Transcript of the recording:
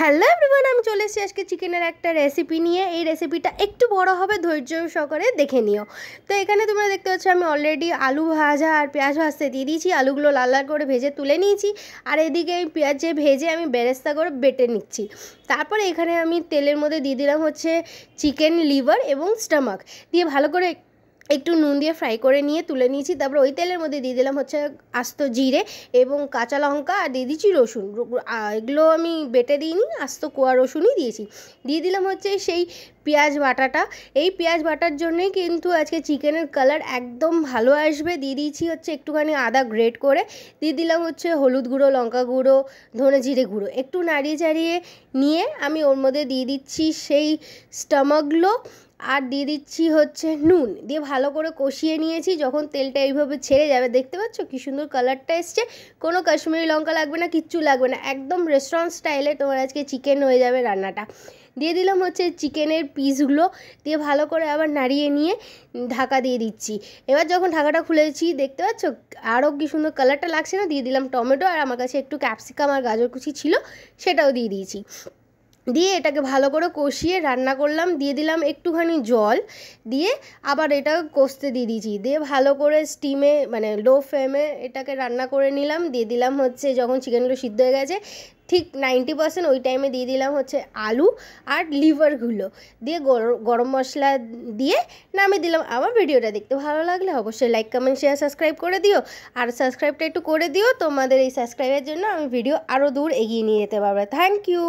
Hello everyone, আমি চলে এসেছি আজকে চিকেনের একটা রেসিপি নিয়ে। এই রেসিপিটা একটু বড় হবে, ধৈর্য সহকারে দেখে নিও। তো এখানে তোমরা দেখতে পাচ্ছ আমি অলরেডি আলু ভাজা আর পেঁয়াজ ভাজতে দিয়ে দিয়েছি। আলুগুলো লাল লাল করে ভেজে তুলে নিয়েছি, আর এদিকে আমি পেঁয়াজে ভেজে আমি বেরেস্তা করে বেটে নিচ্ছি। তারপরে এখানে আমি তেলের মধ্যে দিয়ে দিলাম হচ্ছে চিকেন লিভার এবং স্টমাক, দিয়ে ভালো করে একটু নুন দিয়ে ফ্রাই করে নিয়ে তুলে নিয়েছি। তারপর ওই তেলের মধ্যে দিয়ে দিলাম হচ্ছে আস্ত জিরে এবং কাঁচা লঙ্কা, আর দিয়ে দিচ্ছি রসুন। এগুলো আমি বেটে দিইনি, আস্ত কোয়া রসুনই দিয়েছি। দিয়ে দিলাম হচ্ছে সেই পেঁয়াজ বাটাটা। এই পেঁয়াজ বাটার জন্যই কিন্তু আজকে চিকেনের কালার একদম ভালো আসবে। দিয়ে দিয়েছি হচ্ছে একটুখানি আদা গ্রেট করে, দিয়ে দিলাম হচ্ছে হলুদ গুঁড়ো, লঙ্কা গুঁড়ো, ধনে জিরে গুঁড়ো। একটু নাড়িয়ে চাড়িয়ে নিয়ে আমি ওর মধ্যে দিয়ে দিচ্ছি সেই স্টমাকগুলো, আর দিয়ে দিচ্ছি হচ্ছে নুন, দিয়ে ভালো করে কষিয়ে নিয়েছি। যখন তেলটা এইভাবে ছেড়ে যাবে, দেখতে পাচ্ছ কি সুন্দর কালারটা এসছে। কোনো কাশ্মীরি লঙ্কা লাগবে না, কিচ্ছু লাগবে না, একদম রেস্টুরেন্ট স্টাইলে তোমার আজকে চিকেন হয়ে যাবে রান্নাটা। দিয়ে দিলাম হচ্ছে চিকেনের পিসগুলো, দিয়ে ভালো করে আবার নাড়িয়ে নিয়ে ঢাকা দিয়ে দিচ্ছি। এবার যখন ঢাকাটা খুলেছি, দেখতে পাচ্ছ আরও কি সুন্দর কালারটা লাগছে না। দিয়ে দিলাম টমেটো, আর আমার কাছে একটু ক্যাপসিকাম আর গাজর কুচি ছিল, সেটাও দিয়ে দিয়েছি। দিয়ে এটাকে ভালো করে কষিয়ে রান্না করলাম। দিয়ে দিলাম একটুখানি জল, দিয়ে আবার এটা কষতে দিয়ে দিয়েছি। দিয়ে ভালো করে স্টিমে মানে লো ফ্লেমে এটাকে রান্না করে নিলাম। দিয়ে দিলাম হচ্ছে যখন চিকেনগুলো সিদ্ধ হয়ে গেছে ঠিক 90%, ওই টাইমে দিয়ে দিলাম হচ্ছে আলু আর লিভারগুলো, দিয়ে গরম মশলা দিয়ে নামিয়ে দিলাম। আমার ভিডিওটা দেখতে ভালো লাগলে অবশ্যই লাইক, কমেন্ট, শেয়ার, সাবস্ক্রাইব করে দিও। আর সাবস্ক্রাইবটা একটু করে দিও, তোমাদের এই সাবস্ক্রাইবের জন্য আমি ভিডিও আরও দূর এগিয়ে নিয়ে যেতে পারবো। Thank you.